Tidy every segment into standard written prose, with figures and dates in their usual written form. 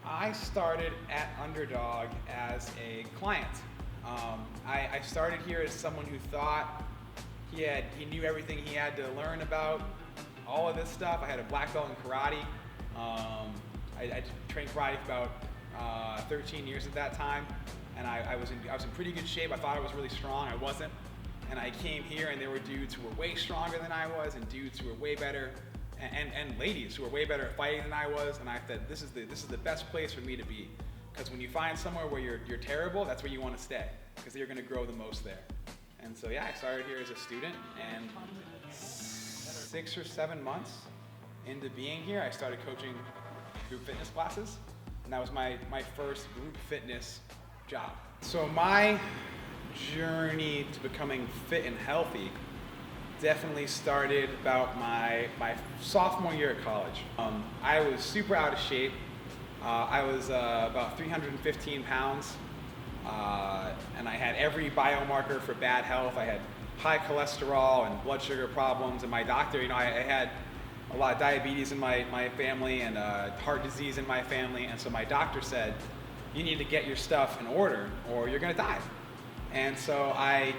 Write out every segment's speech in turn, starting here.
I started at Underdog as a client. I started here as someone who thought he knew everything he had to learn about all of this stuff. I had a black belt in karate. I trained karate for about 13 years at that time, and I was in pretty good shape. I thought I was really strong. I wasn't, and I came here, and there were dudes who were way stronger than I was, and dudes who were way better, and ladies who were way better at fighting than I was. And I thought this is the best place for me to be, because when you find somewhere where you're terrible, that's where you want to stay, because you're going to grow the most there. And so yeah, I started here as a student, and 6 or 7 months into being here, I started coaching group fitness classes, and that was my first group fitness job. So my journey to becoming fit and healthy definitely started about my sophomore year at college. I was super out of shape. I was about 315 pounds. And I had every biomarker for bad health. I had high cholesterol and blood sugar problems, and my doctor, I had a lot of diabetes in my family and heart disease in my family, and so my doctor said, you need to get your stuff in order or you're gonna die. And so I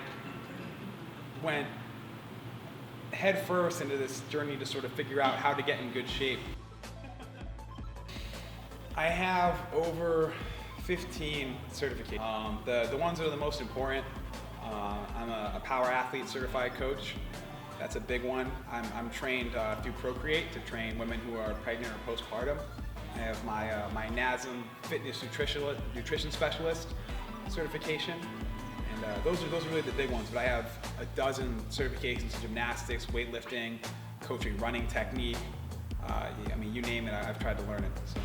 went head first into this journey to sort of figure out how to get in good shape. I have over 15 certifications. The ones that are the most important, I'm a power athlete certified coach. That's a big one. I'm trained through Procreate to train women who are pregnant or postpartum. I have my NASM fitness nutrition specialist certification, and those are really the big ones. But I have a dozen certifications in gymnastics, weightlifting, coaching, running technique. I mean, you name it, I've tried to learn it. So.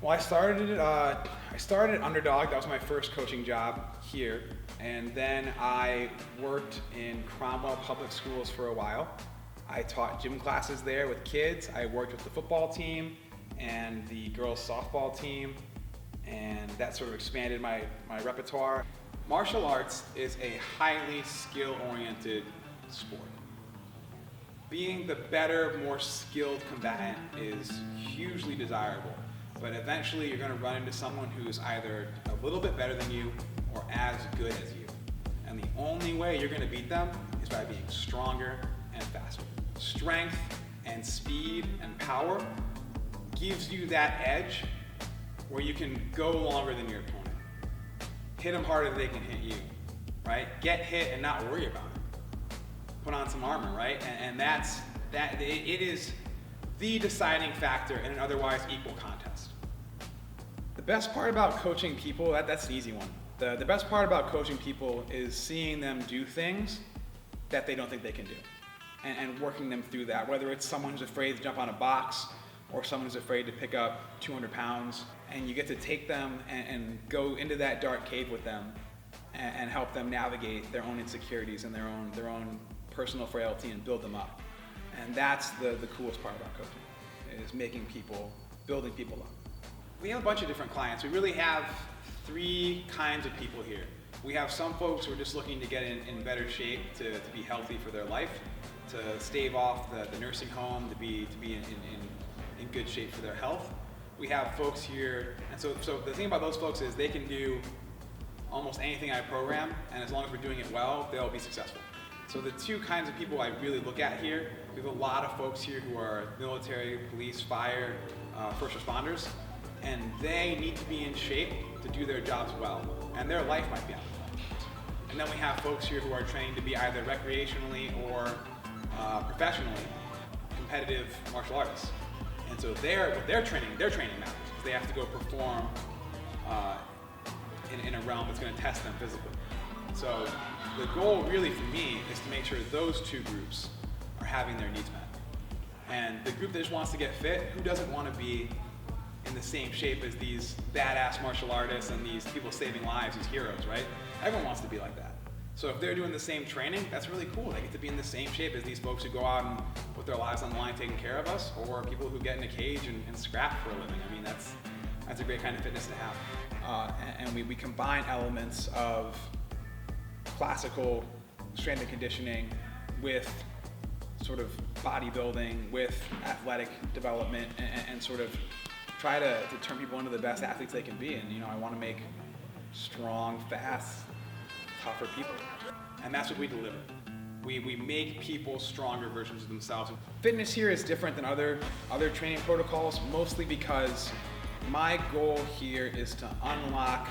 Well, I started at Underdog. That was my first coaching job here, and then I worked in Cromwell Public Schools for a while. I taught gym classes there with kids. I worked with the football team and the girls softball team, and that sort of expanded my repertoire. Martial arts is a highly skill-oriented sport. Being the better, more skilled combatant is hugely desirable. But eventually you're going to run into someone who's either a little bit better than you or as good as you. And the only way you're going to beat them is by being stronger and faster. Strength and speed and power gives you that edge where you can go longer than your opponent. Hit them harder than they can hit you, right? Get hit and not worry about it. Put on some armor, right? And it is the deciding factor in an otherwise equal contest. The best part about coaching people, that's the easy one. The best part about coaching people is seeing them do things that they don't think they can do, and working them through that, whether it's someone who's afraid to jump on a box or someone who's afraid to pick up 200 pounds, and you get to take them and go into that dark cave with them and help them navigate their own insecurities and their own personal frailty and build them up. And that's the coolest part about coaching, is building people up. We have a bunch of different clients. We really have 3 kinds of people here. We have some folks who are just looking to get in better shape, to be healthy for their life, to stave off the nursing home, to be in good shape for their health. We have folks here, and so the thing about those folks is they can do almost anything I program, and as long as we're doing it well, they'll be successful. So the 2 kinds of people I really look at here, we have a lot of folks here who are military, police, fire, first responders, and they need to be in shape to do their jobs well, and their life might be on the line. And then we have folks here who are trained to be either recreationally or professionally competitive martial artists. And so their training matters, because they have to go perform in a realm that's going to test them physically. So the goal really for me is to make sure those 2 groups are having their needs met. And the group that just wants to get fit, who doesn't want to be in the same shape as these badass martial artists and these people saving lives, these heroes, right? Everyone wants to be like that. So if they're doing the same training, that's really cool. They get to be in the same shape as these folks who go out and put their lives on the line taking care of us, or people who get in a cage and scrap for a living. I mean, that's a great kind of fitness to have. And and we combine elements of classical strength and conditioning with sort of bodybuilding, with athletic development, and sort of try to turn people into the best athletes they can be. And I want to make strong, fast, tougher people. And that's what we deliver. We make people stronger versions of themselves. Fitness here is different than other training protocols, mostly because my goal here is to unlock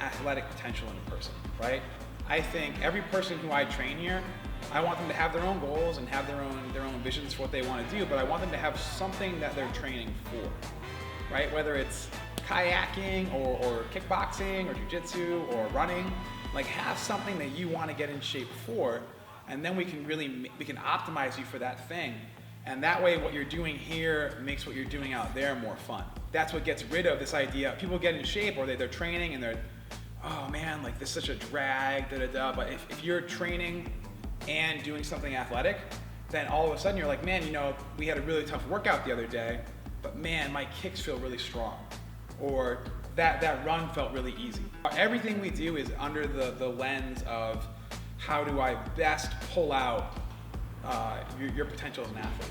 athletic potential in a person, right? I think every person who I train here, I want them to have their own goals and have their own visions for what they want to do, but I want them to have something that they're training for, right? Whether it's kayaking or kickboxing or jiu-jitsu or running, like have something that you want to get in shape for, and then we can optimize you for that thing. And that way what you're doing here makes what you're doing out there more fun. That's what gets rid of this idea. People get in shape or they're training and they're, oh man, like this is such a drag, But if you're training and doing something athletic, then all of a sudden you're like, man, we had a really tough workout the other day, but man, my kicks feel really strong. Or that run felt really easy. Everything we do is under the lens of how do I best pull out your potential as an athlete.